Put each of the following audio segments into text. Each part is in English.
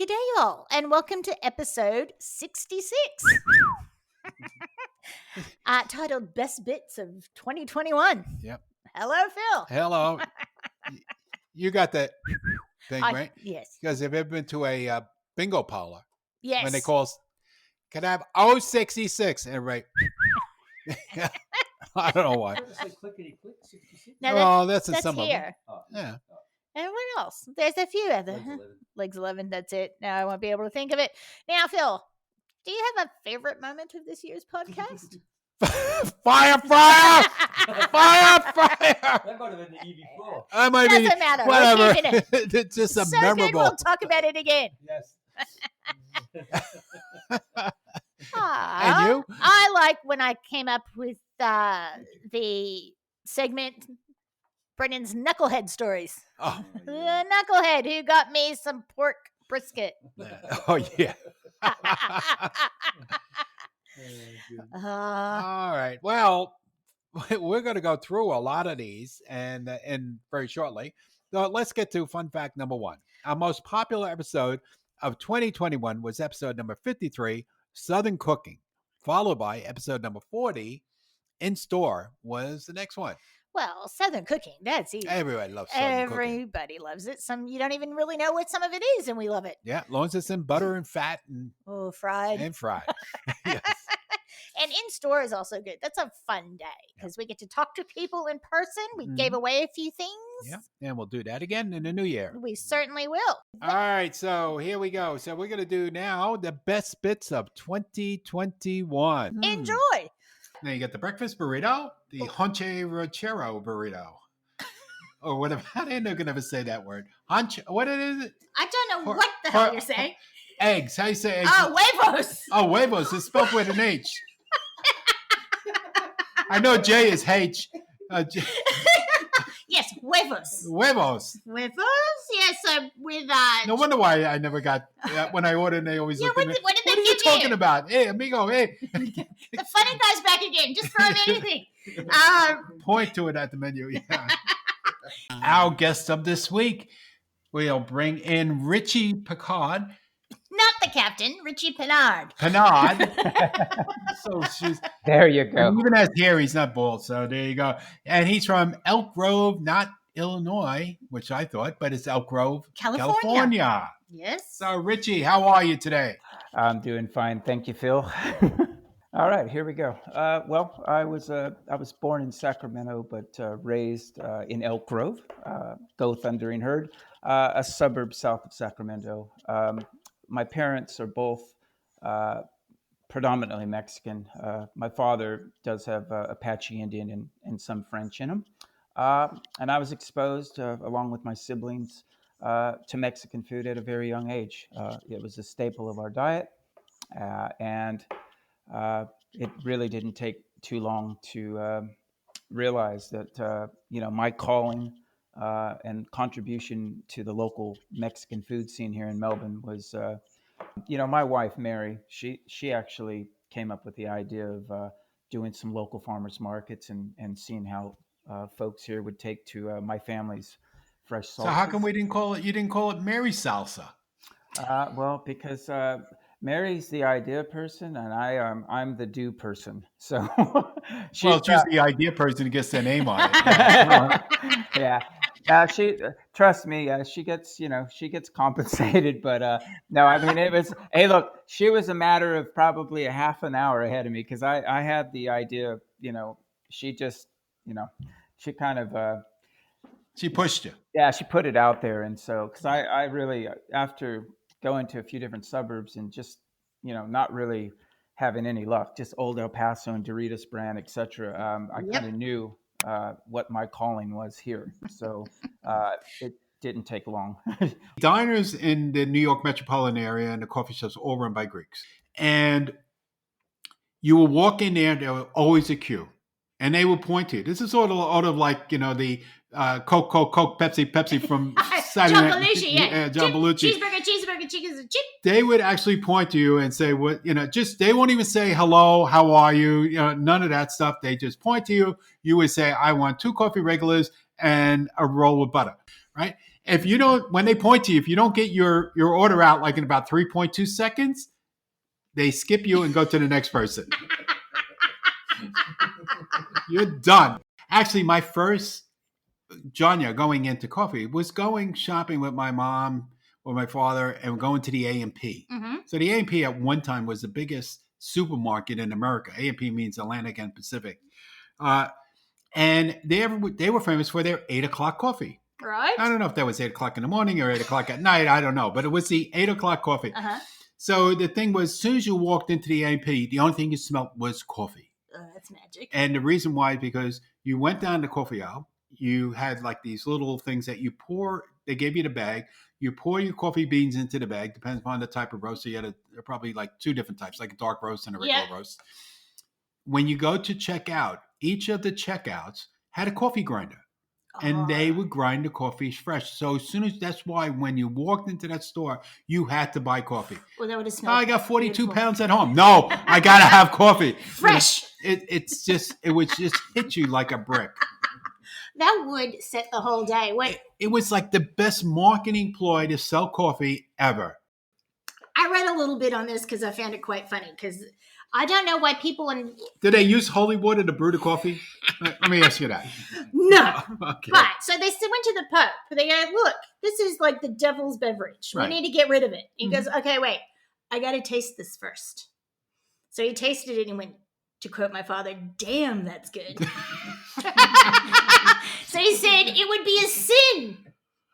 Gdayall, and welcome to episode 66, titled Best Bits of 2021. Yep. Hello, Phil. Hello. You got that thing, right? Yes. Because have you ever been to a bingo parlor? Yes. When they call, can I have 066? And everybody, I don't know why. Clickety-click, 66. No, That's in that's some here. of them. Yeah. And what else? There's a few other. Legs 11, that's it. Now I won't be able to think of it. Now, Phil, do you have a favorite moment of this year's podcast? Fire! Fire! That might have been the EV4. I might be. Doesn't matter. Whatever. We're keeping it. It's just a So memorable. good, we'll talk about it again. Yes. And you? I like when I came up with the segment Brennan's Knucklehead Stories. Oh, The Knucklehead who got me some pork brisket. oh yeah. All right. Well, we're going to go through a lot of these and very shortly. So let's get to fun fact number one. Our most popular episode of 2021 was episode number 53, Southern Cooking, followed by episode number 40, In Store was the next one. Well, Southern Cooking, that's easy. Everybody loves Southern Cooking. Everybody loves it. Some you don't even really know what some of it is, and we love it. Yeah, as long as it's in butter and fat and Fried. Yes. And In Store is also good. That's a fun day because we get to talk to people in person. We gave away a few things. Yeah, and we'll do that again in the new year. We certainly will. All right, so here we go. So we're going to do now the best bits of 2021. Enjoy. Now you got the breakfast burrito, the honche ranchero burrito. Or whatever. How do you know ever say that word? What is it? I don't know what the hell you're saying. Eggs. How you say eggs? Oh, huevos. Oh, huevos. It's spelled with an H. I know J is H. Yes, huevos. Huevos. Huevos? Yes, with No wonder why I never got when I ordered. They always look at me. What did they What are you give talking about? Hey, amigo. Hey. The funny guy's back again. Just throw him anything. Point to it at the menu. Yeah. Our guest of this week, we'll bring in Richie Picard. Not the captain, Richie Pinard. So There you go. And even has hair, he's not bald. So there you go. And he's from Elk Grove, not Illinois, which I thought, but it's Elk Grove, California. Yes. So Richie, how are you today? I'm doing fine. Thank you, Phil. All right, here we go. Well, I was born in Sacramento, but raised in Elk Grove, Go Thundering Herd, a suburb south of Sacramento. My parents are both predominantly Mexican. My father does have Apache Indian and some French in him. And I was exposed, along with my siblings, to Mexican food at a very young age. It was a staple of our diet. And it really didn't take too long to realize that, my calling and contribution to the local Mexican food scene here in Melbourne was, my wife, Mary, she actually came up with the idea of doing some local farmers markets and seeing how folks here would take to my family's fresh salsa. So how come you didn't call it Mary Salsa? Well, because Mary's the idea person and I'm the do person. So she's the idea person who gets their name on it. Yeah. She trust me. She gets compensated, but no. I mean, it was. Hey, look, she was a matter of probably a half an hour ahead of me because I had the idea. She just, she kind of. She pushed you. Yeah, she put it out there, and so because I really after going to a few different suburbs and just not really having any luck, just old El Paso and Doritos brand, etc. I kind of knew what my calling was here. So it didn't take long. Diners in the New York metropolitan area and the coffee shops all run by Greeks. And you will walk in there, there was always a queue. And they will point to you. This is sort of like, the Coke, Pepsi from Saturday John Night. Belushi, yeah. John Belushi. Cheeseburger, chicken, chip. They would actually point to you and say, they won't even say, hello, how are you? None of that stuff. They just point to you. You would say, I want 2 coffee regulars and a roll with butter, right? If you don't, when they point to you, if you don't get your order out like in about 3.2 seconds, they skip you and go to the next person. You're done. Actually, my first genre going into coffee was going shopping with my mom or my father and going to the A&P. Mm-hmm. So the A&P at one time was the biggest supermarket in America. A&P means Atlantic and Pacific. And they were famous for their 8 o'clock coffee. Right. I don't know if that was 8 o'clock in the morning or 8 o'clock at night. I don't know. But it was the 8 o'clock coffee. Uh-huh. So the thing was, as soon as you walked into the A&P, the only thing you smelled was coffee. That's magic. And the reason why is because you went down the coffee aisle. You had like these little things that you pour. They gave you the bag. You pour your coffee beans into the bag. Depends upon the type of roast. So you had probably like 2 different types, like a dark roast and a regular roast. When you go to check out, each of the checkouts had a coffee grinder. And they would grind the coffee fresh. So as soon as that's why when you walked into that store, you had to buy coffee. Well, that would have smelled. I got 42 pounds at home. No, I gotta have coffee. Fresh. It would just hit you like a brick. That would set the whole day. Wait. It was like the best marketing ploy to sell coffee ever. I read a little bit on this because I found it quite funny because I don't know why people Did they use holy water to brew the coffee? Let me ask you that. No. Okay. But so they went to the Pope. They go, look, this is like the devil's beverage. Right. We need to get rid of it. He goes, okay, wait. I got to taste this first. So he tasted it and went, to quote my father, damn, that's good. So he said it would be a sin.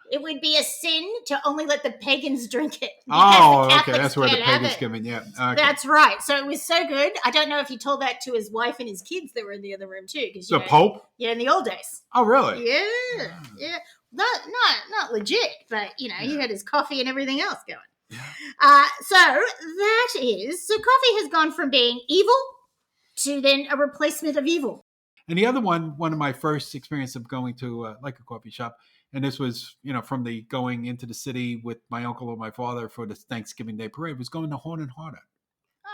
It would be a sin to only let the pagans drink it. Okay. That's where the pagans come in. Yeah. Okay. That's right. So it was so good. I don't know if he told that to his wife and his kids that were in the other room too. The Pope? Yeah, in the old days. Oh, really? Yeah. Yeah. Not legit, but he had his coffee and everything else going. Yeah. So coffee has gone from being evil to then a replacement of evil. And the other one of my first experience of going to like a coffee shop, and this was, from the going into the city with my uncle or my father for the Thanksgiving Day parade, was going to Horn and Hardart.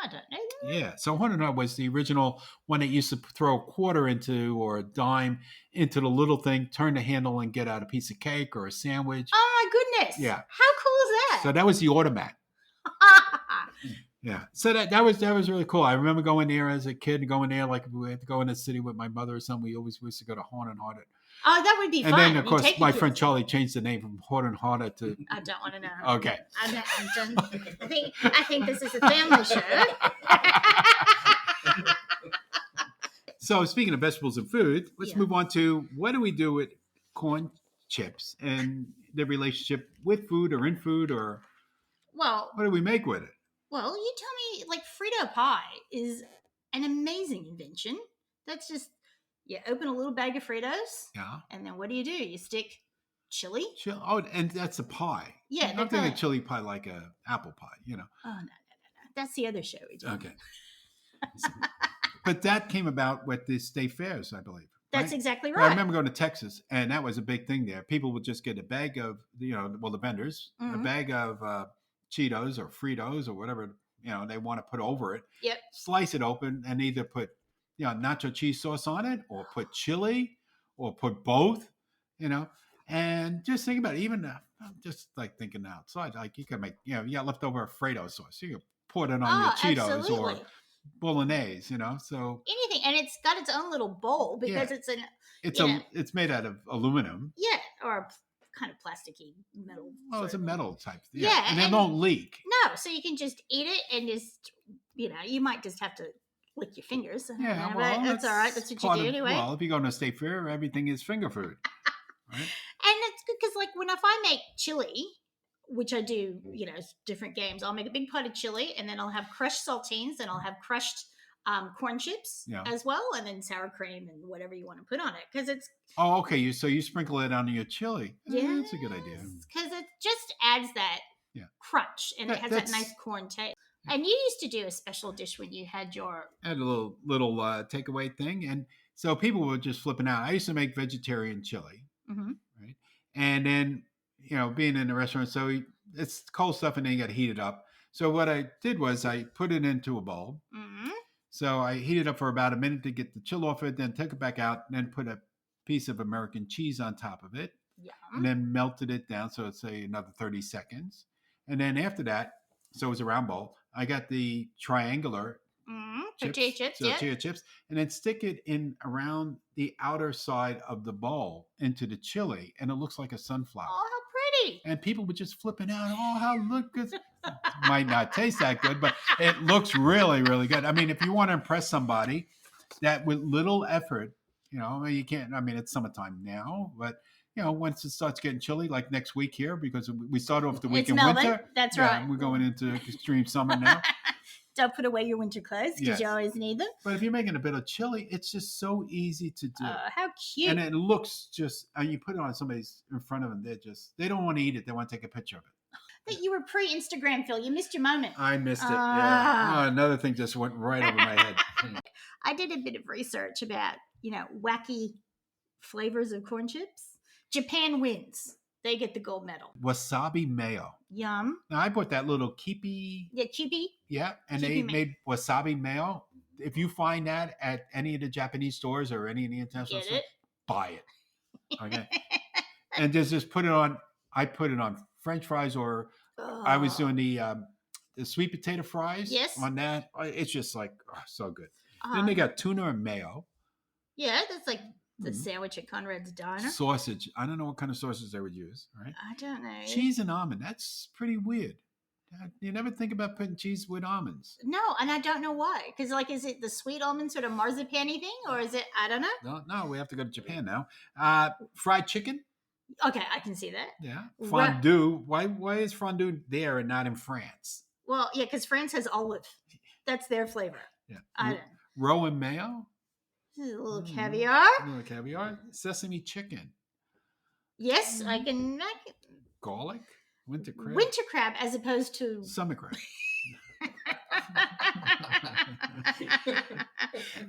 I don't know that. Yeah, so Horn and Hardart was the original one that used to throw a quarter into or a dime into the little thing, turn the handle, and get out a piece of cake or a sandwich. Oh my goodness! Yeah. How cool is that? So that was the automat. Yeah, so that was really cool. I remember going there as a kid, going there like if we had to go in the city with my mother or something. We always used to go to Horn and Hardart. Oh, that would be fun. And then, of course, my friend Charlie changed the name from Horn and Hardart to. I don't want to know. Okay. I'm done. I think this is a family show. So, speaking of vegetables and food, let's Yeah. move on to what do we do with corn chips and the relationship with food or in food, or Well, what do we make with it? Well, you tell me, like Frito pie is an amazing invention. That's just, you open a little bag of Fritos, Yeah. and then what do? You stick chili? Oh, and that's a pie. Yeah, I'm that's thinking a- chili pie like a apple pie, Oh, no. That's the other show we do. Okay. But that came about with the state fairs, I believe. That's right? exactly I right. remember going to Texas, and that was a big thing there. People would just get a bag of, the vendors, a Mhm. bag of Cheetos or Fritos or whatever, they want to put over it. Yep. Slice it open and either put, nacho cheese sauce on it or put chili or put both, and just think about it. Even I'm just like thinking outside, like you can make, you got leftover Fredo sauce. You can pour it on your Cheetos absolutely. or bolognese, so Anything, and it's got its own little bowl because Yeah. it's made out of aluminum. or a kind of plasticky metal. Well, sort it's a of- metal type. Yeah, and they and- don't leak. No, so you can just eat it and just, you might just have to lick your fingers. Yeah, but well, that's all right. That's what you part do of- anyway. Well, if you go to a state fair, everything is finger food, right? And it's good because, like, if I make chili, which I do, different games, I'll make a big pot of chili, and then I'll have crushed saltines, and I'll have crushed corn chips Yeah. as well, and then sour cream and whatever you want to put on it. Because it's Oh, okay. So you sprinkle it on your chili. That's a good idea. Because it just adds that crunch, and it has that That's- nice corn taste. And you used to do a special dish when you had your I had a little takeaway thing, and so people were just flipping out. I used to make vegetarian chili, Mhm. right? And then being in the restaurant, so it's cold stuff, and then you got to heat it up. So what I did was I put it into a bowl. Mhm. So I heated up for about a minute to get the chill off it, then took it back out, and then put a piece of American cheese on top of it. and then melted it down. So it's say another 30 seconds. And then after that, so it was a round bowl. I got the triangular tortilla chips, and then stick it in around the outer side of the bowl into the chili, and it looks like a sunflower. Oh, how pretty! And people were just flipping out. Oh, how look good! Might not taste that good, but it looks really, really good. I mean, if you want to impress somebody, that with little effort, you can't. I mean, it's summertime now, but once it starts getting chilly, like next week here, because we start off the week in winter. That's right. We're going into extreme summer now. Don't put away your winter clothes because you always need them. But if you're making a bit of chili, it's just so easy to do. How cute. And it looks just, you put it on somebody's in front of them, they don't want to eat it. They want to take a picture of it. That you were pre-Instagram, Phil. You missed your moment. I missed it. Yeah. Oh, another thing just went right over my head. I did a bit of research about, wacky flavors of corn chips. Japan wins. They get the gold medal. Wasabi mayo. Yum. Now, I bought that little Kipi. Yeah, Kipi. Yeah, and they made wasabi mayo. If you find that at any of the Japanese stores or any of the international stores, buy it. Okay. And just put it on. I put it on French fries, or I was doing the sweet potato fries. Yes. On that, it's just like so good. Then they got tuna and mayo. Yeah, that's like the sandwich at Conrad's Diner. Sausage. I don't know what kind of sausage they would use. Right. I don't know. Cheese and almond. That's pretty weird. You never think about putting cheese with almonds. No, and I don't know why. Because, is it the sweet almond sort of marzipan-y thing? Or is it, I don't know. No, we have to go to Japan now. Fried chicken. Okay, I can see that. Yeah. Fondue. Why is fondue there and not in France? Well, yeah, because France has olive. That's their flavor. Yeah. I don't know. Roe and mayo. A little caviar. A little caviar. Sesame chicken. Yes, I can. Garlic. Winter crab. Winter crab as opposed to summer crab.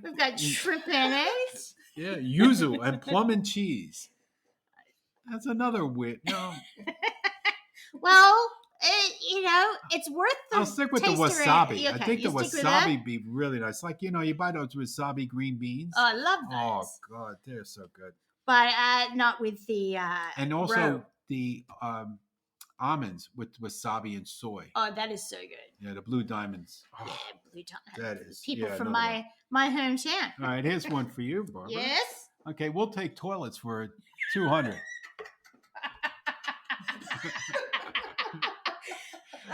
We've got shrimp mayonnaise. Yeah, yuzu and plum and cheese. That's another weird. No. Well, it's worth the I'll stick with the wasabi. I think the wasabi be really nice. Like, you buy those wasabi green beans. Oh, I love those. Oh, God, they're so good. But not with the and also roe. The almonds with wasabi and soy. Oh, that is so good. Yeah, the blue diamonds. Oh, yeah, blue diamonds. That is. People from my hometown. All right, here's one for you, Barbara. Yes? Okay, we'll take toilets for 200.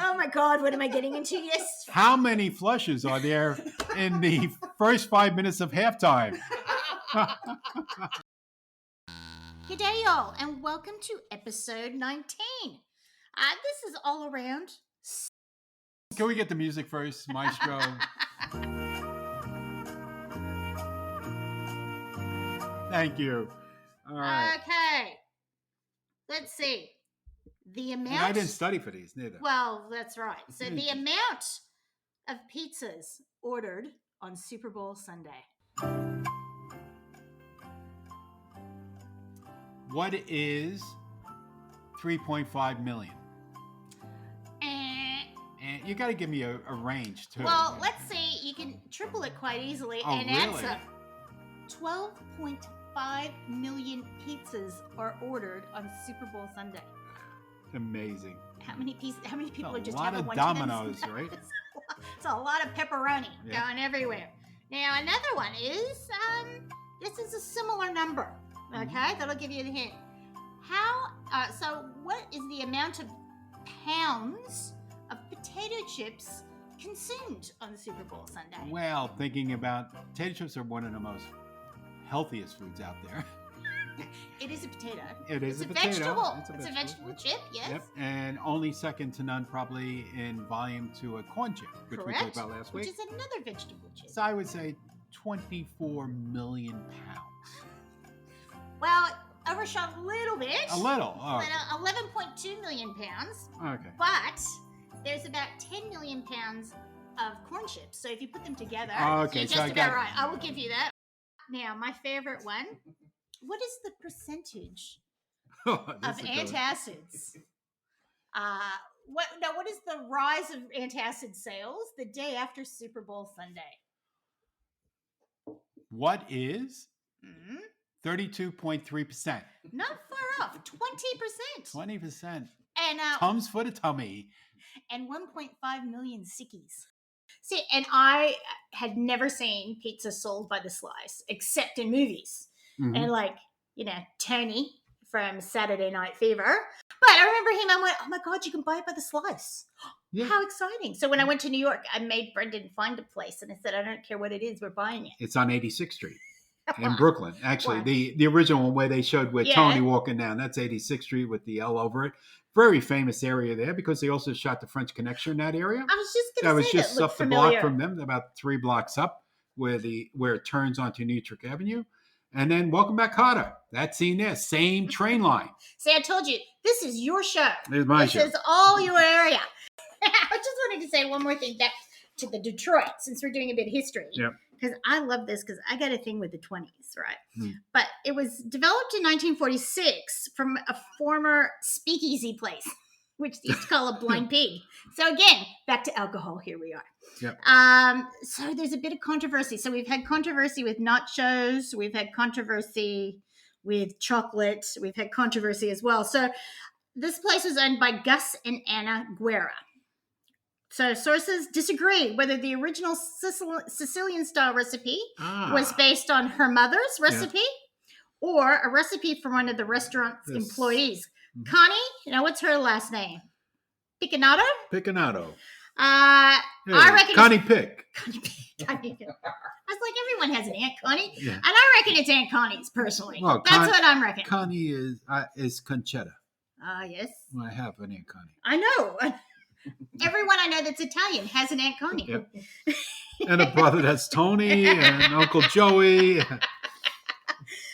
Oh my God, what am I getting into? Yes. How many flushes are there in the first 5 minutes of halftime? Gdayall, and welcome to episode 19. This is all around. Can we get the music first, Maestro? Thank you. All right. Okay. Let's see. The amount. And I didn't study for these, neither. Well, that's right. So the amount of pizzas ordered on Super Bowl Sunday. What is 3.5 million? And you got to give me a range, too. Well, let's see. You can triple it quite easily and really? answer. 12.5 million pizzas are ordered on Super Bowl Sunday. Amazing. How many people are just having having one? A lot of Dominoes, right? It's a lot of pepperoni going everywhere. Now, another one is, this is a similar number. Okay, that'll give you the hint. So what is the amount of pounds of potato chips consumed on Super Bowl Sunday? Well, thinking about potato chips are one of the most healthiest foods out there. It is a potato. It is a potato. Vegetable. It's a vegetable chip, yes. Yep, and only second to none probably in volume to a corn chip, which we talked about last week. Which is another vegetable chip. So I would say 24 million pounds. Well, overshot a little bit. A little. Oh. 11.2 million pounds. Okay. But there's about 10 million pounds of corn chips. So if you put them together, okay, you're just about right. I will give you that. Now, my favorite one. What is the percentage of antacids? What is the rise of antacid sales the day after Super Bowl Sunday? What is 32.3%. Not far off. 20%. 20%. And Tums for the tummy. and 1.5 million sickies. See, and I had never seen pizza sold by the slice except in movies. Mhm. And like, Tony from Saturday Night Fever. But I remember him, I went, oh my God, you can buy it by the slice. Yeah. How exciting. So when I went to New York, I made Brendan find a place and I said, I don't care what it is, we're buying it. It's on 86th Street in Brooklyn. Actually, Wow. the original one where they showed with Yeah. Tony walking down, that's 86th Street with the L over it. Very famous area there because they also shot the French Connection in that area. I was just That going to was say just that up looked the familiar. block from them, about 3 blocks up, where it turns onto Newtrick Avenue. And then Welcome Back Kotter. That scene there, same train line. See, I told you, this is your show. It's my show. This is all your area. I just wanted to say one more thing back to the Detroit, since we're doing a bit of history. Yep. Because I love this, because I got a thing with the 20s, right? Hmm. But it was developed in 1946 from a former speakeasy place, which they used to call a Blind Pig. So again, back to alcohol, here we are. Yep. So there's a bit of controversy. So we've had controversy with nachos. We've had controversy with chocolate. We've had controversy as well. So this place was owned by Gus and Anna Guerra. So sources disagree whether the original Sicilian-style recipe was based on her mother's recipe or a recipe from one of the restaurant's employees. Mhm. Connie, what's her last name? Picanato? Picanato. I reckon Connie Pick. Connie. I was like, everyone has an Aunt Connie. Yeah. And I reckon it's Aunt Connie's, personally. Well, That's what I'm reckoning. Connie is Conchetta. Yes. Well, I have an Aunt Connie. I know. Everyone I know that's Italian has an Aunt Connie. Yep. And a brother that's Tony and Uncle Joey.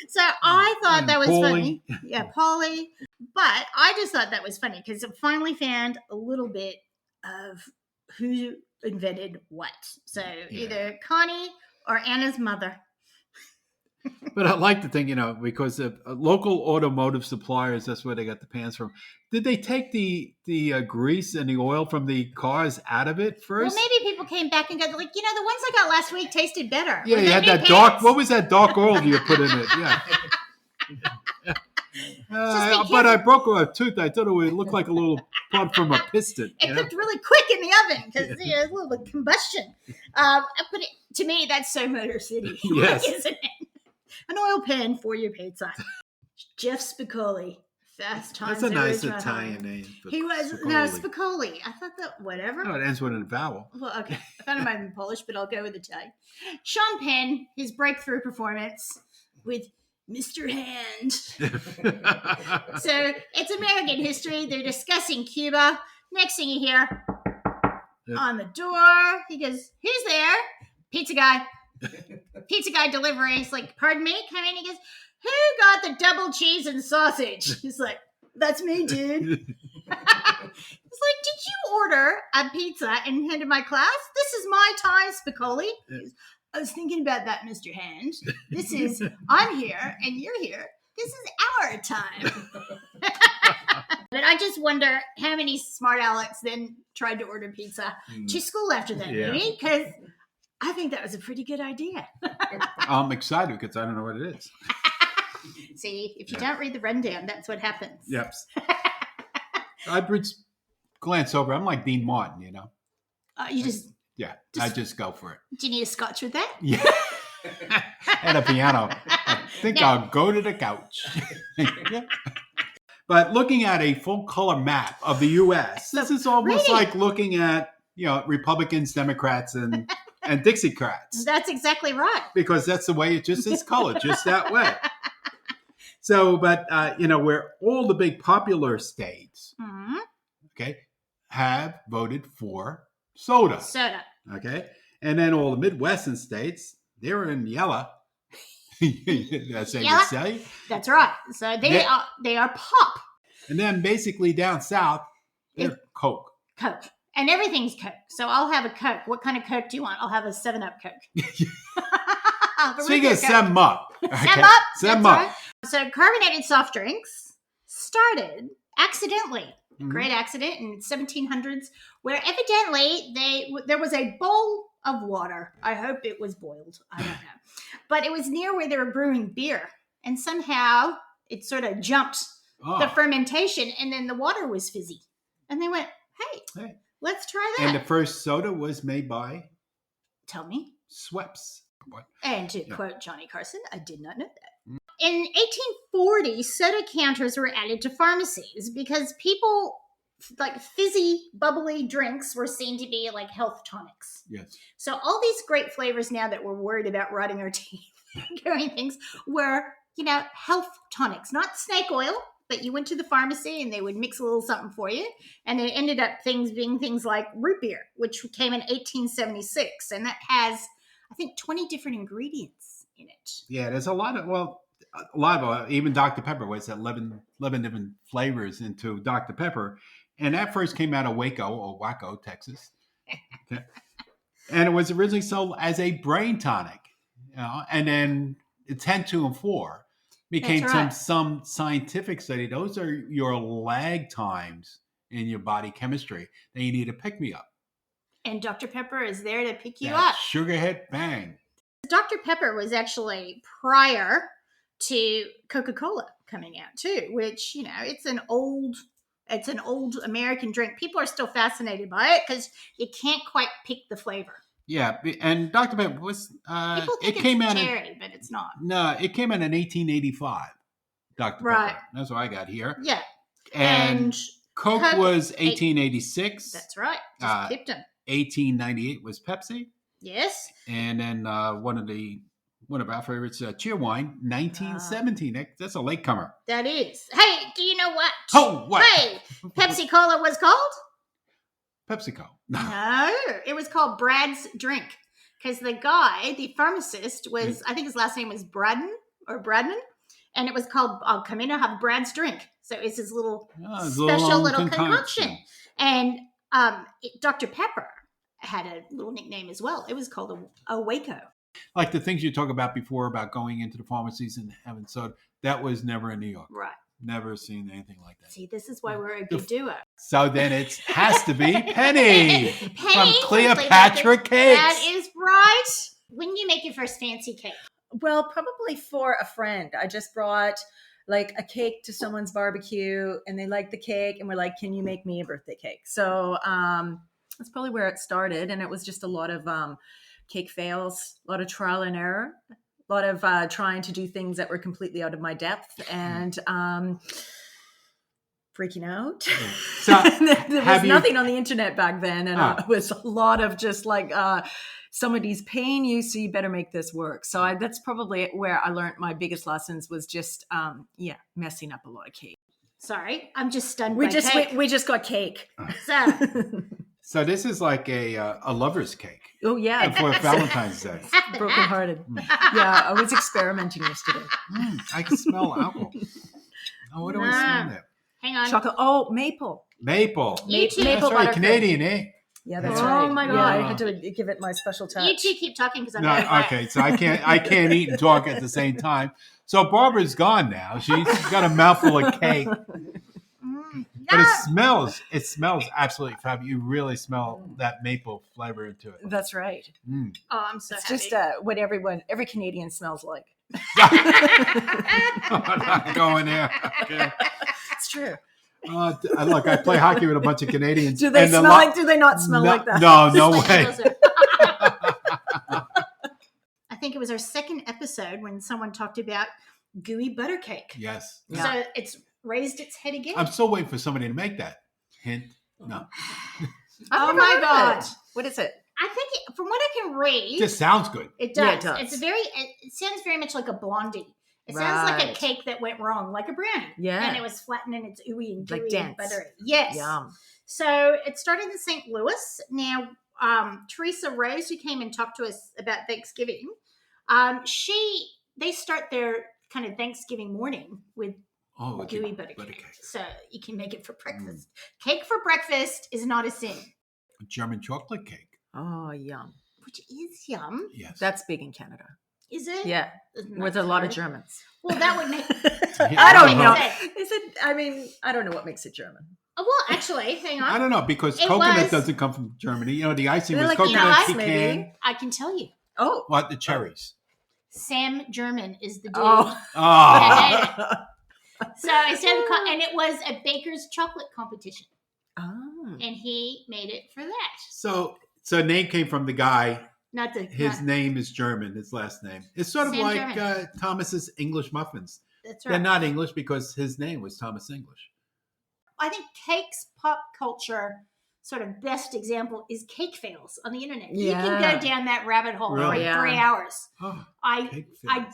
So I thought And that was Paulie. funny. Yeah, Paulie. But I just thought that was funny because it finally found a little bit of who invented what. So either Connie or Anna's mother. But I like to think, because of local automotive suppliers, that's where they got the pans from. Did they take the grease and the oil from the cars out of it first? Well, maybe people came back and got like, the ones I got last week tasted better. Yeah, Was you that had new that pans? dark. What was that dark oil you put in it? Yeah. But I broke a tooth. I thought it would look like a little plug from a piston. It cooked really quick in the oven because a little bit of combustion. But to me, that's so Motor City, Yes. isn't it? An oil pan for your pizza. Jeff Spicoli, Fast Times. That's a at nice Ridgemont Italian High. name. He was Spicoli. I thought that whatever. No, it ends with a vowel. Well, okay. I thought it might have been Polish, but I'll go with Italian. Sean Penn, his breakthrough performance with Mr. Hand. So it's American history. They're discussing Cuba. Next thing you hear on the door, he goes, "Who's there?" Pizza guy. Pizza guy delivery. He's like, "Pardon me?" Come in. He goes, "Who got the double cheese and sausage?" He's like, "That's me, dude." It's like, "Did you order a pizza and hand to my class? This is my time, Spicoli." He goes, "I was thinking about that, Mr. Hand. I'm here and you're here. This is our time." But I just wonder how many smart Alecs then tried to order pizza to school after that movie, because I think that was a pretty good idea. I'm excited because I don't know what it is. See, if you don't read the rundown, that's what happens. Yep. I glance over. I'm like Dean Martin, You just, I just go for it. do you need a scotch with that? Yeah. And a piano. I think I'll go to the couch. Yeah. But looking at a full color map of the U.S., this is almost like looking at, Republicans, Democrats, and Dixiecrats. That's exactly right. Because that's the way it just is colored, just that way. So, but, where all the big popular states, have voted for soda. Soda. Okay. And then all the Midwestern states, they're in yellow. That's how you say. That's right. So they are pop. And then basically down south, they're Coke. Coke. And everything's Coke. So I'll have a Coke. What kind of Coke do you want? I'll have a 7-Up Coke. Speaking of 7-Up. Okay. 7-Up. 7-Up. Right. So carbonated soft drinks started accidentally. A great accident in 1700s, where evidently there was a bowl of water. I hope it was boiled. I don't know. But it was near where they were brewing beer. and somehow it sort of jumped the fermentation, and then the water was fizzy. And they went, hey, let's try that. And the first soda was made by? Tell me. Schweppes. What? And to quote Johnny Carson, I did not know that. In 1840, soda counters were added to pharmacies because people, like fizzy, bubbly drinks were seen to be like health tonics. Yes. So all these great flavors now that we're worried about rotting our teeth doing things were, health tonics, not snake oil, but you went to the pharmacy and they would mix a little something for you. And it ended up being things like root beer, which came in 1876. And that has, I think, 20 different ingredients in it. Yeah, there's a lot of even Dr. Pepper was 11 different flavors into Dr. Pepper. And that first came out of Waco, Texas. Okay. And it was originally sold as a brain tonic, and then the 10, 2, and 4 became some scientific study. Those are your lag times in your body chemistry that you need to pick me up. And Dr. Pepper is there to pick you up. Sugar hit, bang. Dr. Pepper was actually prior to Coca-Cola coming out too, which, it's an old American drink. People are still fascinated by it because you can't quite pick the flavor. Yeah, and Dr. Pepper was people think it's cherry, but it's not. No, it came out in 1885. Dr. Pepper. That's what I got here. Yeah. And Coke was 1886. That's right. Just pipped them. 1898 was Pepsi. Yes. And then one of our favorites, Cheerwine, 1917. That's a latecomer. That is. Hey, do you know what? Oh, what? Hey, Pepsi Cola was called? PepsiCo. No, it was called Brad's Drink. Because the guy, the pharmacist, was, I think his last name was Bradman. And it was called, I'll come in and have Brad's Drink. So it's his little special little concoction. And Dr. Pepper had a little nickname as well. It was called a Waco. Like the things you talk about before about going into the pharmacies and having soda, that was never in New York. Right. Never seen anything like that. See, this is why we're a good duo. So then it has to be Penny from Cleopatra Cakes. That is right. When did you make your first fancy cake? Well, probably for a friend. I just brought like a cake to someone's barbecue and they liked the cake and were like, can you make me a birthday cake? So that's probably where it started. And it was just a lot of cake fails, a lot of trial and error. A lot of trying to do things that were completely out of my depth and freaking out. So, there was nothing on the internet back then. And it was a lot of just like, somebody's paying you, so you better make this work. So that's probably where I learned my biggest lessons was just, messing up a lot of cake. Sorry, I'm just stunned we by just cake. We just got cake. So this is like a lover's cake. Oh, yeah. For Valentine's Day. Brokenhearted. Yeah, I was experimenting yesterday. I can smell alcohol. Oh, what do I smell there? Hang on. Chocolate. Oh, maple. Maple. Maple That's right, Canadian, eh? Yeah, that's right. Oh my God. Yeah, I had to give it my special touch. You two keep talking because I'm okay, so I can't eat and talk at the same time. So Barbara's gone now. She's got a mouthful of cake. But it smells absolutely fabulous. You really smell that maple flavor into it. That's right. Oh, I'm so happy. It's just what every Canadian smells like. I'm not going there. Okay. It's true. Look, I play hockey with a bunch of Canadians. Do they smell do they not smell like that? No way. I think it was our second episode when someone talked about gooey butter cake. Yes. So it's raised its head again. I'm still waiting for somebody to make that. Hint. No. Oh my God. What is it? I think from what I can read, It just sounds good. it does. Yeah, it does. It sounds very much like a blondie. It sounds like a cake that went wrong, like a brownie. Yeah. And it was flattened and it's ooey and gooey Like and dense. buttery. Yes. Yum. So it started in St. Louis. Now, Teresa Rose, who came and talked to us about Thanksgiving, they start their kind of Thanksgiving morning with gooey butter cake. So you can make it for breakfast. Cake for breakfast is not a sin. A German chocolate cake. Oh, yum. Which is yum. Yes. That's big in Canada. Is it? Yeah. With a lot of Germans. Well, that would make... I don't know. Is it? I mean, I don't know what makes it German. Oh, well, actually, hang on. I don't know, because coconut doesn't come from Germany. You know, the icing was like coconut nuts, pecan. maybe. I can tell you. Oh. What? The cherries. Sam German is the dude. Oh, So instead of and it was a baker's chocolate competition, and he made it for that. so name came from the guy. His Not name is German. His last name. It's sort of Sam like Thomas's English muffins. That's right. They're not English because his name was Thomas English. I think cake's pop culture sort of best example is cake fails on the internet. You can go down that rabbit hole for Really? like 3 hours. Oh, I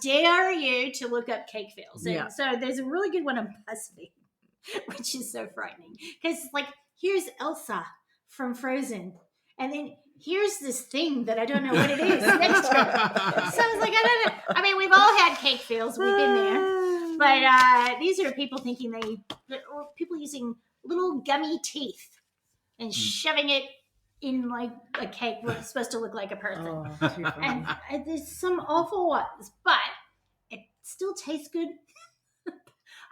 dare you to look up cake fails. And so there's a really good one on BuzzFeed, which is so frightening. Because like, here's Elsa from Frozen. And then here's this thing that I don't know what it is next to her. So I was like, I don't know. I mean, we've all had cake fails. We've been there. But these are people thinking or people using little gummy teeth and shoving it in like a cake where it's supposed to look like a person. And there's some awful ones, but it still tastes good.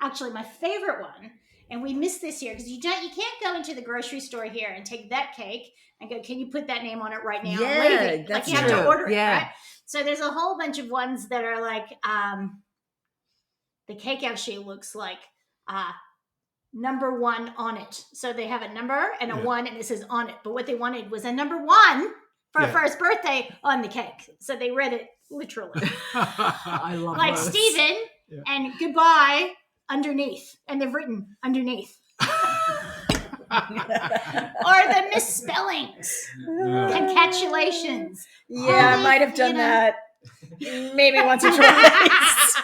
Actually, my favorite one, and we missed this year because you can't go into the grocery store here and take that cake and go, can you put that name on it right now? Yeah, that's like you have true. to order it, Yeah. right? So there's a whole bunch of ones that are like, the cake actually looks like number 1 on it. So they have a number and a 1 and it says on it. But what they wanted was a number 1 for a first birthday on the cake. So they read it literally. I love like those. Stephen and goodbye underneath. And they've written underneath. Or the misspellings. Concatenations. Yeah, I might have done that maybe once or twice.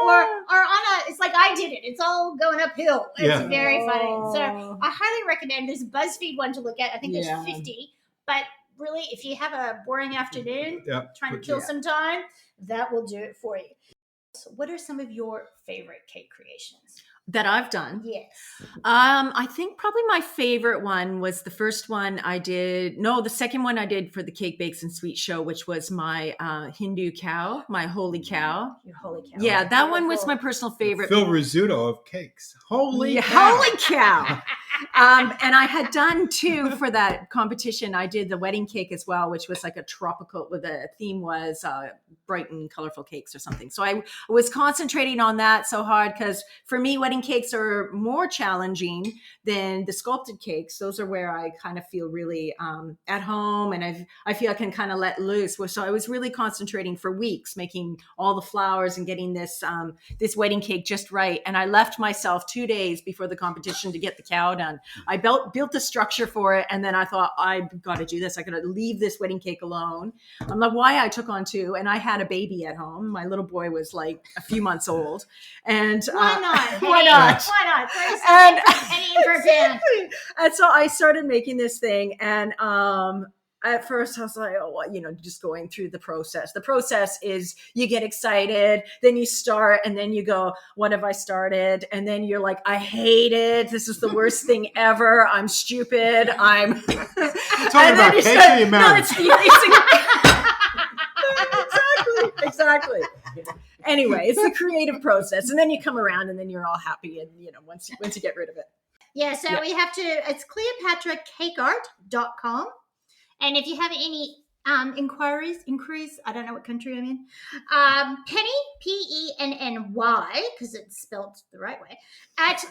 or on it's like I did it. It's all going uphill. It's very funny. So I highly recommend. There's a BuzzFeed one to look at. I think there's 50. But really, if you have a boring afternoon trying to kill some time, that will do it for you. So what are some of your favorite cake creations? That I've done? Yes. I think probably my favorite one was the first one I did. No, the second one I did for the Cake Bakes and Sweets show, which was my Hindu cow, my holy cow. Your holy cow. Yeah, that one was my personal favorite. Phil Rizzuto of cakes. Holy cow. Holy cow. And I had done 2 for that competition. I did the wedding cake as well, which was like a tropical, where the theme was bright and colorful cakes or something. So I was concentrating on that so hard because for me, wedding cakes are more challenging than the sculpted cakes. Those are where I kind of feel really at home and I feel I can kind of let loose. So I was really concentrating for weeks, making all the flowers and getting this wedding cake just right. And I left myself 2 days before the competition to get the cow done. I built the structure for it. And then I thought, I've got to do this. I got to leave this wedding cake alone. I'm like, why? I took on 2 and I had a baby at home. My little boy was like a few months old. And why not? Why not? Why not? And, and so I started making this thing. And at first I was like, oh, well, just going through the process. The process is you get excited, then you start, and then you go, what have I started? And then you're like, I hate it. This is the worst thing ever. I'm stupid. I'm talking about cake or you're married? Exactly. Anyway, it's the creative process. And then you come around and then you're all happy. And, once you get rid of it. Yeah. So we have to, it's CleopatraCakeArt.com. And if you have any inquiries, I don't know what country I'm in, Penny, PENNY, because it's spelled the right way, at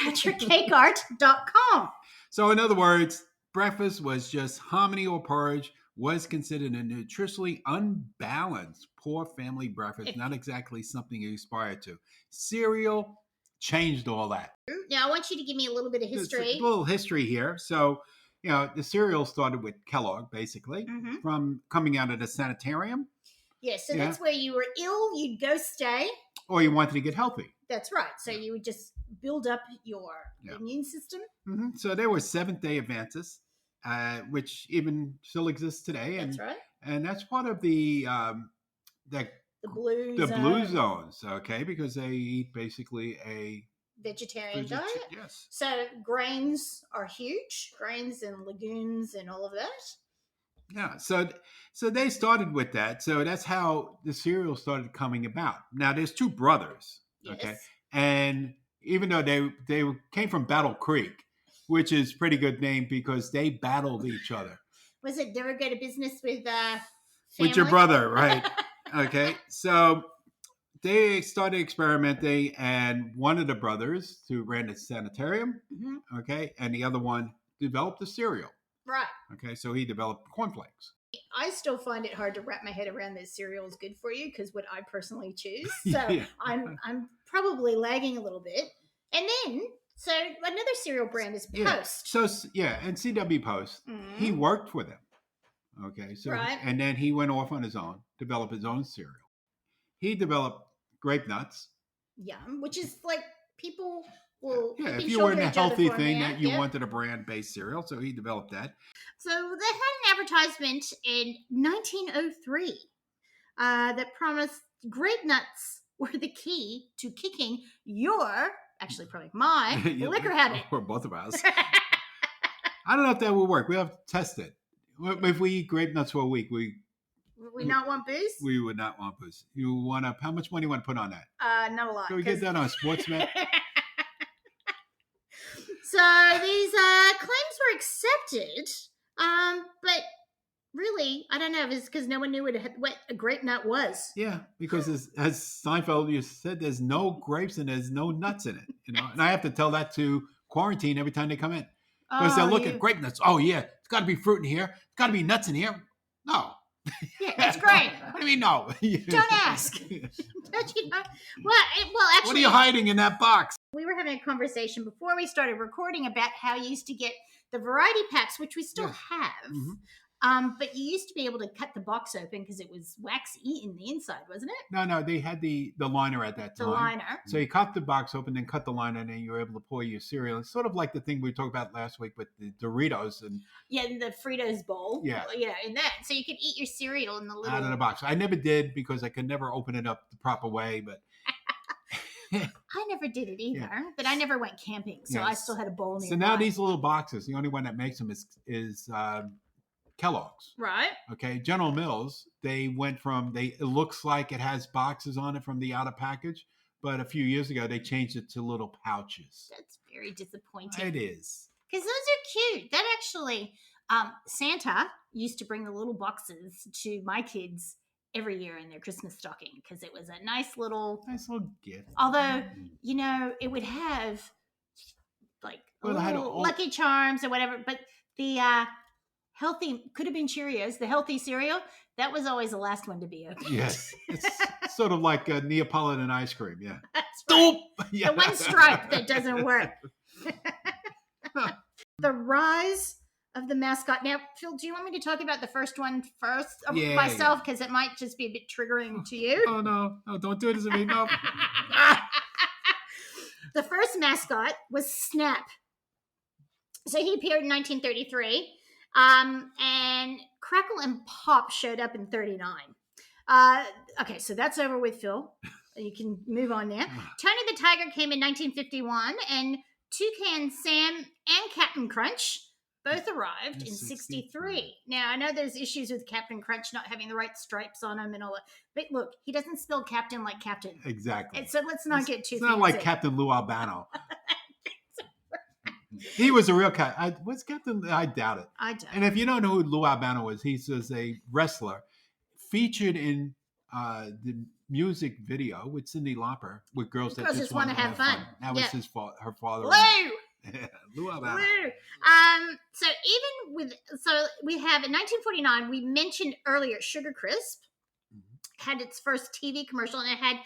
CleopatraCakeArt.com. So in other words, breakfast was just hominy or porridge, was considered a nutritionally unbalanced, poor family breakfast, not exactly something you aspire to. Cereal changed all that. Now, I want you to give me a little bit of history. A little history here. So, the cereal started with Kellogg, basically, from coming out of the sanitarium. Yes, so that's where you were ill, you'd go stay. Or you wanted to get healthy. That's right. So you would just build up your immune system. Mm-hmm. So there were Seventh-day Adventists, which even still exists today. That's right. And that's part of the blue zones, okay, because they eat basically a vegetarian diet. Yes. So grains are huge, grains and legumes and all of that. Yeah. So they started with that. So that's how the cereal started coming about. Now there's 2 brothers, okay, and even though they came from Battle Creek, which is pretty good name because they battled each other. Was it, did they go to business with with your family. brother, right? Okay, so they started experimenting, and one of the brothers who ran the sanitarium, Mhm. okay, and the other one developed a cereal. Right. Okay, so he developed cornflakes. I still find it hard to wrap my head around that cereal is good for you because what I personally choose. So Yeah. I'm probably lagging a little bit. And then so another cereal brand is Yeah. Post. So yeah, and CW Post, he Mhm. worked for them. Okay, so Right. and then he went off on his own, developed his own cereal. He developed grape nuts. Yum, which is like people will Yeah, heap if and you were in shoulder a each other healthy for thing now. that you Yep. wanted a brand-based cereal, so he developed that. So they had an advertisement in 1903 that promised grape nuts were the key to kicking your, actually probably my, Yeah, liquor habit. or both of us. I don't know if that will work. We have to test it. If we eat grape nuts for a week, we not want booze? would not want booze. You want to? How much money you want to put on that? Not a lot. Can we get that on Sportsnet? So these claims were accepted, but really, I don't know if it's because no one knew what a grape nut was. Yeah, because as Seinfeld you said, there's no grapes and there's no nuts in it. You know, and I have to tell that to quarantine every time they come in because they'll look at grape nuts. Oh yeah, it's got to be fruit in here. It's got to be nuts in here. No. Yeah, it's great. What do you mean no? Don't ask. Don't you know? Well, actually, What are you hiding in that box? we were having a conversation before we started recording about how you used to get the variety packs, which we still Yeah. have. Mhm. But you used to be able to cut the box open because it was waxy in the inside, wasn't it? No, they had the liner at that The time. liner. So you cut the box open, then cut the liner, and then you were able to pour your cereal. It's sort of like the thing we talked about last week with the Doritos and Yeah, in the Fritos bowl. Yeah. In that. So you could eat your cereal in the little. out of the box. I never did because I could never open it up the proper way, but I never did it either, but I never went camping, so I Yes. still had a bowl nearby. so now these little boxes, the only one that makes them is Kellogg's. Right? Okay, General Mills. They went from it looks like it has boxes on it from the outer package, but a few years ago they changed it to little pouches. That's very disappointing. It is. Because those are cute. That actually, Santa used to bring the little boxes to my kids every year in their Christmas stocking because it was a nice little. Nice little gift. Although, it would have like Well, it had little all- Lucky Charms or whatever, but the healthy could have been Cheerios, the healthy cereal. That was always the last one to be opened. Yes, it's sort of like Neapolitan ice cream. Yeah. That's right. Yeah. The one stripe that doesn't work. The rise of the mascot. Now, Phil, do you want me to talk about the first one first Yeah, myself? Because it might just be a bit triggering to you. Oh no! Don't do this to me! No. The first mascot was Snap. So he appeared in 1933, and Crackle and Pop showed up in 39. Okay, so that's over with, Phil. You can move on now. Tony the Tiger came in 1951, and Toucan Sam and Captain Crunch both arrived in 63. Now, I know there's issues with Captain Crunch not having the right stripes on him and all that, but look, he doesn't spell Captain like Captain. Exactly. And so let's not get too It's not fancy. like Captain Lou Albano. He was a real cat. Was Captain? I doubt it. I don't. And if you don't know who Lou Albano is, he's a wrestler featured in the music video with Cyndi Lauper with girls that Girls just want to have fun. That was Yeah. her father. Lou! Lou Albano. Lou. So even with we have in 1949 we mentioned earlier Sugar Crisp had its first TV commercial and it had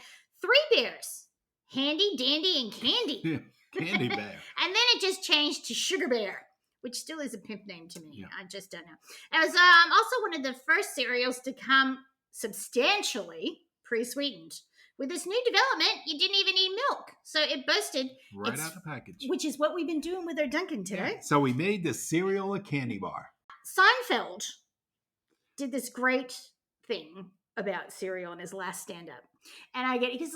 3 bears, Handy, Dandy, and Candy. Candy Bear. And then it just changed to Sugar Bear, which still is a pimp name to me. Yeah. I just don't know. It was also one of the first cereals to come substantially pre-sweetened. With this new development, you didn't even need milk. So it boasted, Right out the package. which is what we've been doing with our Dunkin' today. Yeah. So we made the cereal a candy bar. Seinfeld did this great thing about cereal in his last stand-up. And I get it, because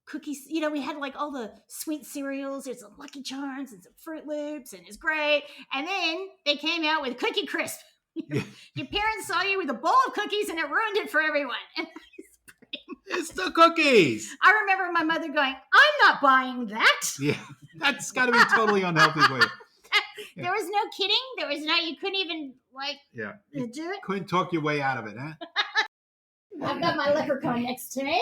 cookies, we had like all the sweet cereals, there's some Lucky Charms and some Fruit Loops, and it's great. And then they came out with Cookie Crisp. Yeah. Your parents saw you with a bowl of cookies and it ruined it for everyone. And It's the cookies. I remember my mother going, I'm not buying that. Yeah, that's got to be totally unhealthy for you. There there was no kidding. There was no. You couldn't even Yeah. do it. Couldn't talk your way out of it, huh? I've got my leprechaun next to me.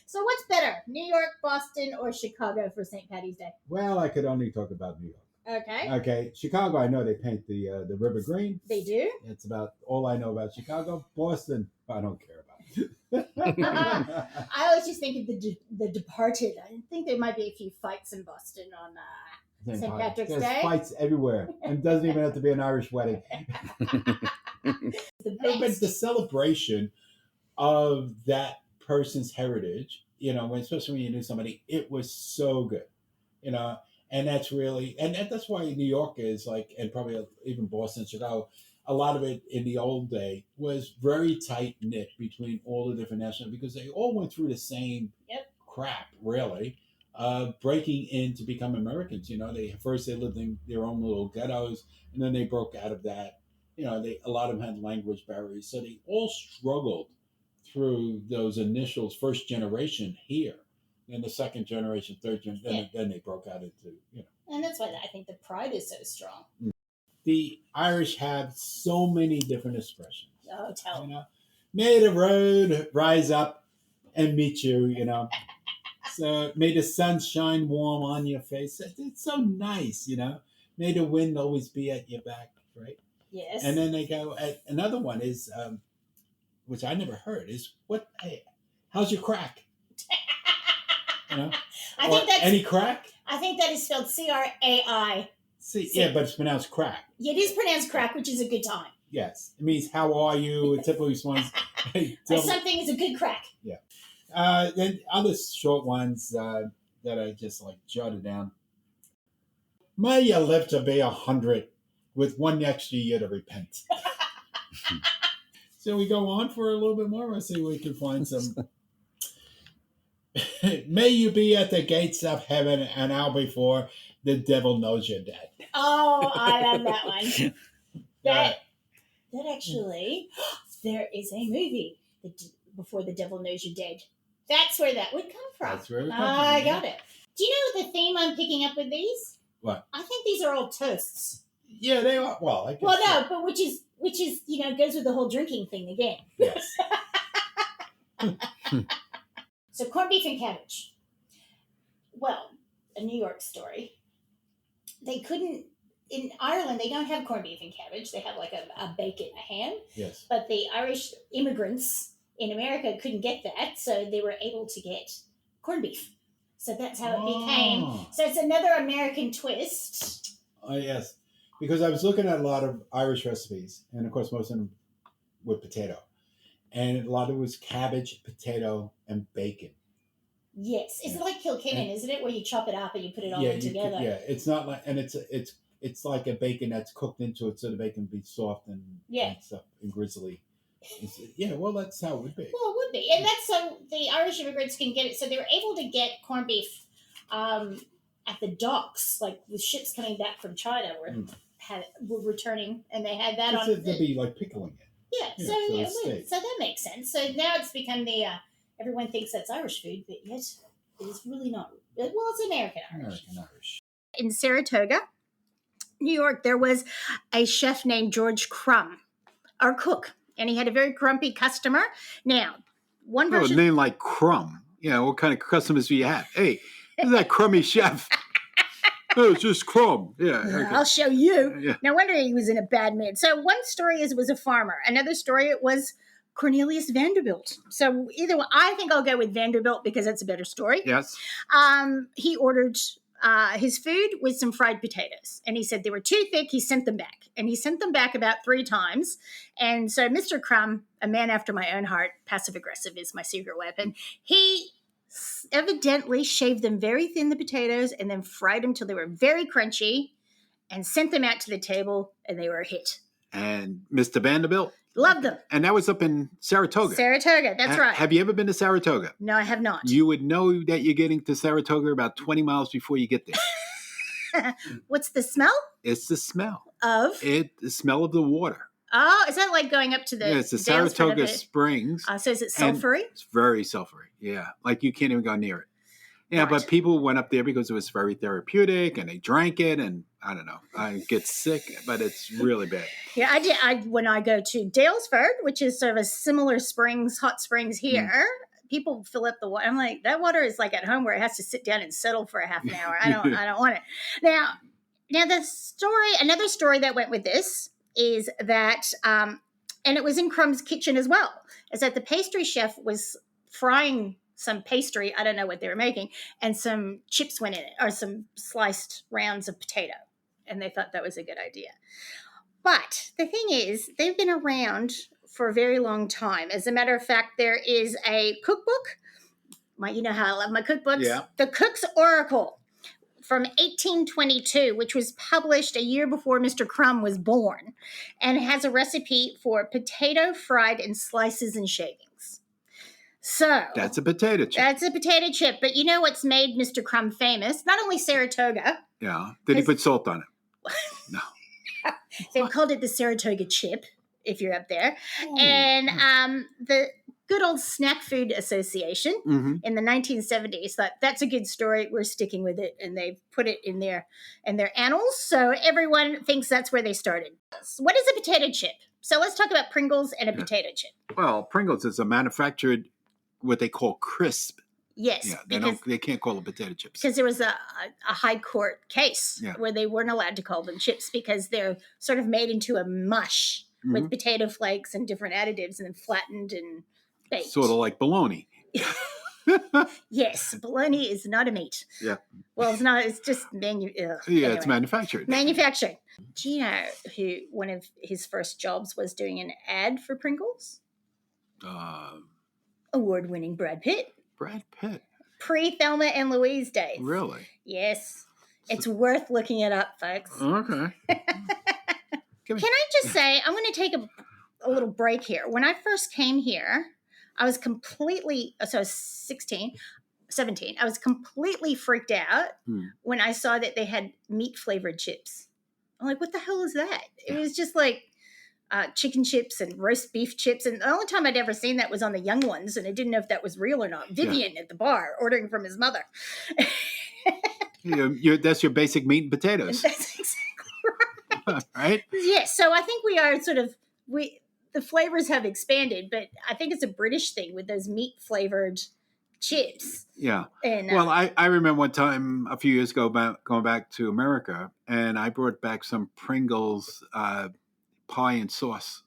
So what's better, New York, Boston, or Chicago for St. Patty's Day? Well, I could only talk about New York. Okay. Okay, Chicago, I know they paint the river green. They do? It's about all I know about Chicago. Boston, I don't care about. I always just think of the Departed. I think there might be a few fights in Boston on St. Patrick's There's Day. fights everywhere. And it doesn't even have to be an Irish wedding. But the celebration of that person's heritage, especially when you knew somebody, it was so good, and that's really, and that's why New York is like, and probably even Boston, Chicago, a lot of it in the old day was very tight knit between all the different national, because they all went through the same crap, really, breaking in to become Americans. First they lived in their own little ghettos, and then they broke out of that. A lot of them had language barriers, so they all struggled through those initials, first generation here, and the second generation, third generation, then they broke out into, And that's why I think the pride is so strong. The Irish have so many different expressions. Oh, tell me. May the road rise up and meet you, So may the sun shine warm on your face. It's so nice, May the wind always be at your back, right? Yes. And then they go, another one is, which I never heard, is how's your crack? I think that's any crack? I think that is spelled CRAI. Yeah, but it's pronounced crack. Yeah, it is pronounced crack, which is a good time. Yes, it means how are you? It typically responds. Something is a good crack. Yeah. Then other short ones that I just jotted down. May you live to be 100 with one extra year to repent. So we go on for a little bit more. Let's see if we can find some. May you be at the gates of heaven an hour before the devil knows you're dead. Oh, I love that one. That actually, there is a movie, Before the Devil Knows You're Dead. That's where that would come from. That's where it comes from. I got it. Do you know the theme I'm picking up with these? What? I think these are all toasts. Yeah, they are. Well, no, but which is goes with the whole drinking thing again. Yes. So corned beef and cabbage. Well, a New York story. They couldn't, in Ireland, they don't have corned beef and cabbage. They have a bacon, a ham. Yes. But the Irish immigrants in America couldn't get that, so they were able to get corned beef. So that's how it became. So it's another American twist. Oh, yes. Because I was looking at a lot of Irish recipes, and of course most of them with potato. And a lot of it was cabbage, potato, and bacon. Yes. It's like Kilkenny, isn't it? Where you chop it up and you put it all together. It's not like, and it's like a bacon that's cooked into it so the bacon be soft and stuff and grizzly. Well, that's how it would be. Well, it would be. And that's so the Irish immigrants can get it. So they were able to get corned beef at the docks, with ships coming back from China were returning, and they had that on. They'd be pickling it. Yeah, so that makes sense. So now it's become the everyone thinks that's Irish food, but yet it is really not. Well, it's American Irish. In Saratoga, New York, there was a chef named George Crumb, our cook, and he had a very grumpy customer. Now, one version. A name like Crumb. What kind of customers do you have? Hey, who's that crummy chef? Oh, it's just Crumb. Yeah. Okay. I'll show you. Yeah. No wonder he was in a bad mood. So one story it was a farmer. Another story it was Cornelius Vanderbilt. So either one, I think I'll go with Vanderbilt because that's a better story. Yes. He ordered his food with some fried potatoes. And he said they were too thick. He sent them back. And he sent them back about 3 times. And so Mr. Crumb, a man after my own heart, passive-aggressive is my secret weapon, he evidently shaved them very thin, the potatoes, and then fried them till they were very crunchy and sent them out to the table, and they were a hit. And Mr. Vanderbilt? Loved them. And that was up in Saratoga. Saratoga, that's right. Have you ever been to Saratoga? No, I have not. You would know that you're getting to Saratoga about 20 miles before you get there. What's the smell? It's the smell. Of? The smell of the water. Oh, is that like going up to the it's the Saratoga Springs. So is it sulfury? It's very sulfury, yeah. You can't even go near it. Yeah, right. But people went up there because it was very therapeutic, and they drank it, and I don't know. I get sick, but it's really bad. Yeah, I did. When I go to Dalesford, which is sort of a similar hot springs here, people fill up the water. I'm like, that water is like at home where it has to sit down and settle for a half an hour. I don't want it. Now another story that went with this is that, and it was in Crumb's kitchen as well, is that the pastry chef was frying some pastry, I don't know what they were making, and some chips went in it, or some sliced rounds of potato. And they thought that was a good idea. But the thing is, they've been around for a very long time. As a matter of fact, there is a cookbook. You know how I love my cookbooks. Yeah. The Cook's Oracle from 1822, which was published a year before Mr. Crumb was born, and has a recipe for potato fried in slices and shavings. So that's a potato chip. That's a potato chip. But you know what's made Mr. Crumb famous? Not only Saratoga. Yeah. Did he put salt on it? No. They've called it the Saratoga chip, if you're up there. Oh. And the good old Snack Food Association in the 1970s thought that's a good story. We're sticking with it. And they've put it in their annals. So everyone thinks that's where they started. What is a potato chip? So let's talk about Pringles and a potato chip. Well, Pringles is a manufactured, what they call crisp. Yes. Yeah, they can't call it potato chips. Because there was a high court case where they weren't allowed to call them chips because they're sort of made into a mush with potato flakes and different additives and then flattened and baked. Sort of like bologna. Yes, bologna is not a meat. Yeah. Well, it's not. It's just it's manufactured. Manufactured. Do you know who one of his first jobs was doing an ad for Pringles? Award-winning Brad Pitt. Brad Pitt. Pre-Thelma and Louise days. Really? Yes. It's worth looking it up, folks. Okay. Can I just say, I'm going to take a little break here. When I first came here, I was completely, so I was 17. I was completely freaked out when I saw that they had meat-flavored chips. I'm like, what the hell is that? It was just like chicken chips and roast beef chips. And the only time I'd ever seen that was on the Young Ones, and I didn't know if that was real or not. Vivian at the bar ordering from his mother. That's your basic meat and potatoes. That's exactly right. Right? Yes. So I think we are the flavors have expanded, but I think it's a British thing with those meat-flavored chips. Yeah. And, well, I remember one time a few years ago going back to America, and I brought back some Pringles pie and sauce,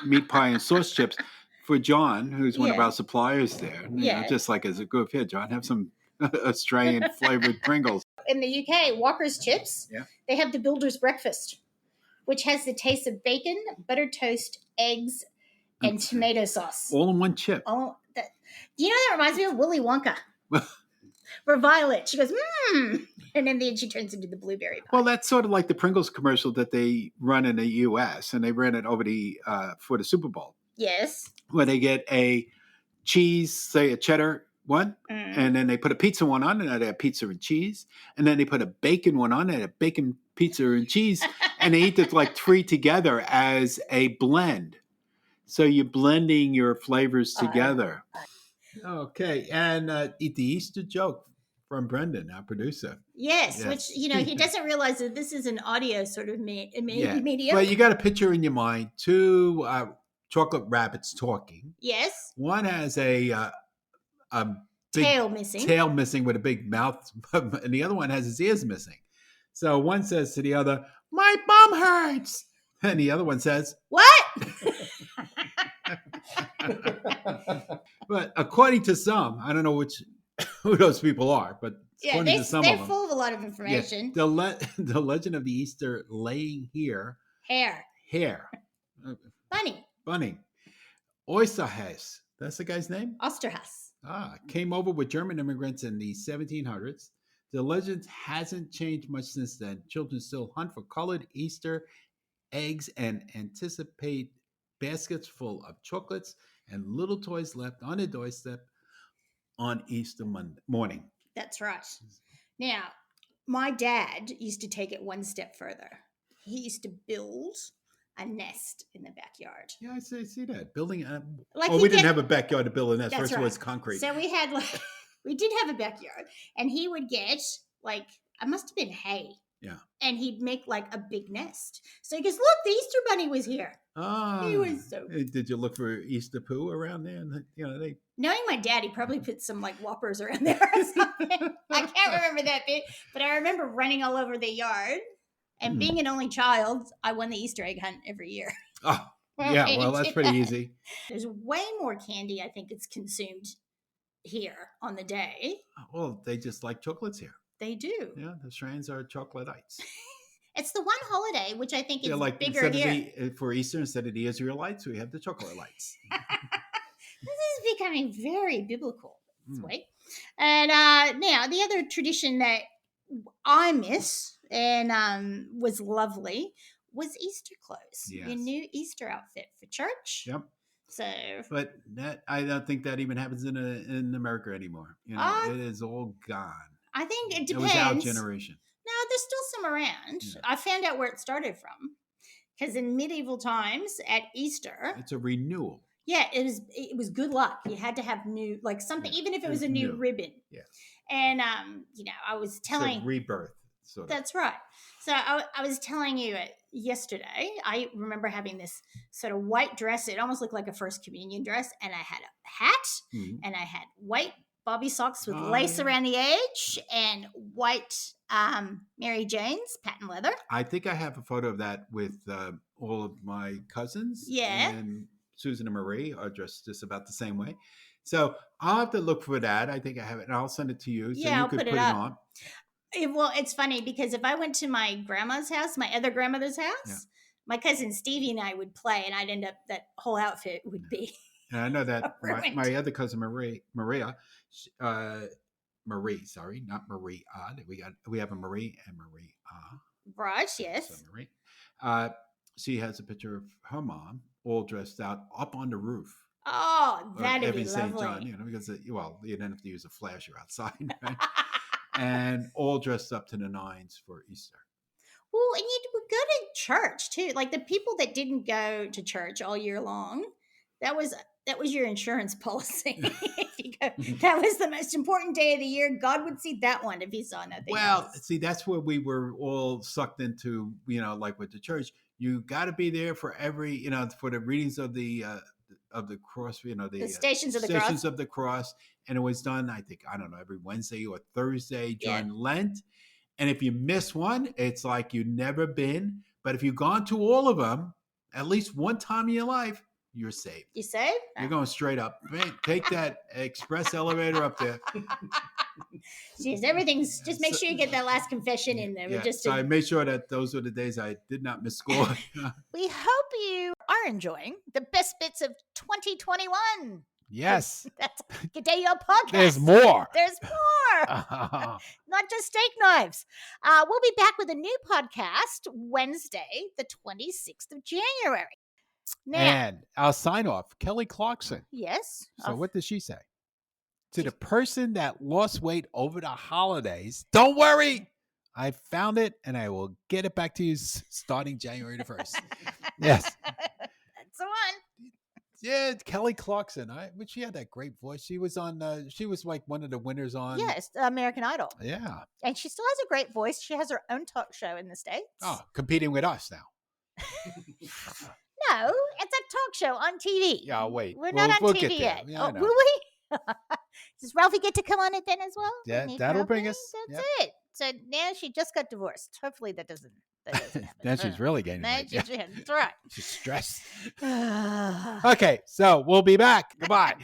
meat pie and sauce chips for John, who's one of our suppliers there. You know, just like as a good fit, John, have some Australian flavored Pringles. In the UK, Walker's chips, they have the Builder's Breakfast, which has the taste of bacon, buttered toast, eggs, and tomato sauce. All in one chip. You know, that reminds me of Willy Wonka. Where Violet, she goes, and then she turns into the blueberry pie. Well, that's sort of like the Pringles commercial that they run in the U.S., and they ran it over for the Super Bowl. Yes. Where they get a cheese, say a cheddar one, and then they put a pizza one on, and they have pizza and cheese, and then they put a bacon one on, and a bacon, pizza, and cheese, and they eat it like three together as a blend. So you're blending your flavors together. Okay, and the Easter joke from Brendan, our producer. Yes, which, he doesn't realize that this is an audio sort of medium. But you got a picture in your mind, two chocolate rabbits talking. Yes. One has a big tail missing with a big mouth, and the other one has his ears missing. So one says to the other, "My bum hurts," and the other one says, "What?" But according to some, I don't know who those people are, but according to some of them, they're full of a lot of information. The legend of the Easter laying hare. Bunny. Oysterhuis. That's the guy's name? Osterhaus. Came over with German immigrants in the 1700s. The legend hasn't changed much since then. Children still hunt for colored Easter eggs and anticipate baskets full of chocolates and little toys left on the doorstep on Easter morning. That's right. Now, my dad used to take it one step further. He used to build a nest in the backyard. Yeah, I see that. Building we didn't have a backyard to build a nest. That's First it was concrete. So we did have a backyard, and he would get I must have been hay. Yeah. And he'd make like a big nest. So he goes, look, the Easter Bunny was here. Ah, He was so. Did you look for Easter poo around there? And they. Knowing my dad, he probably put some like whoppers around there or something. I can't remember that bit, but I remember running all over the yard. And being an only child, I won the Easter egg hunt every year. Oh, yeah. Well, that's pretty easy. There's way more candy, I think, it's consumed here on the day. Well, they just like chocolates here. They do. Yeah, the Australians are chocolates. It's the one holiday which I think is like bigger here. For Easter, instead of the Israelites, we have the chocolate lights. This is becoming very biblical. This way. And now the other tradition that I miss and was lovely was Easter clothes. Yes. Your new Easter outfit for church. Yep. So, but that I don't think that even happens in America anymore. It is all gone. I think it depends. It was our generation. No, there's still some around. Yeah. I found out where it started from. Because in medieval times at Easter, it's a renewal. Yeah, it was good luck. You had to have new, like something, even if it was a new ribbon. Yes. And I was telling it's a rebirth. Sort of. That's right. So I was telling you yesterday, I remember having this sort of white dress. It almost looked like a First Communion dress. And I had a hat and I had white bobby socks with lace around the edge and white Mary Jane's patent leather. I think I have a photo of that with all of my cousins. Yeah. And Susan and Marie are dressed just about the same way. So I'll have to look for that. I think I have it and I'll send it to you. So you I'll could put it on. Well, it's funny because if I went to my grandma's house, my other grandmother's house, my cousin Stevie and I would play, and I'd end up that whole outfit would be. And I know that my other cousin Marie, sorry, not Maria. We have a Marie and Maria. Right. Yes. So Marie, she has a picture of her mom all dressed out up on the roof. Oh, that'd be St. lovely. John, because you didn't have to use a flasher outside, right? And all dressed up to the nines for Easter. Well, and you would go to church too. Like the people that didn't go to church all year long, that was your insurance policy. If you go, that was the most important day of the year. God would see that one if he saw nothing. Well, see, that's where we were all sucked into. Like with the church, you got to be there for every, for the readings of the cross. The Stations of the Stations Cross. of the Cross. And it was done, I think, every Wednesday or Thursday during Lent. And if you miss one, it's like you've never been. But if you've gone to all of them, at least one time in your life, you're saved. You saved? You're going straight up. Take that express elevator up there. Jeez, everything's, just make sure you get that last confession in there. Yeah. So I made sure that those were the days I did not miss school. We hope you are enjoying the best bits of 2021. Yes. That's Gdayall Podcast. There's more. There's more. Not just steak knives. We'll be back with a new podcast Wednesday, the 26th of January. Now, and our sign off, Kelly Clarkson. Yes. So what does she say? To the person that lost weight over the holidays, don't worry. I found it and I will get it back to you starting January the 1st. Yes. That's the one. Yeah, Kelly Clarkson. But she had that great voice. She was on. She was like one of the winners on. Yes, American Idol. Yeah, and she still has a great voice. She has her own talk show in the States. Oh, competing with us now. No, it's a talk show on TV. Yeah, I'll wait. We're not on TV yet. Yeah, will we? Does Ralphie get to come on it then as well? Yeah, that'll bring us. That's it. So now she just got divorced. Hopefully that doesn't happen. Then she's really getting weight. That's right. She's stressed. Okay, so we'll be back. Goodbye.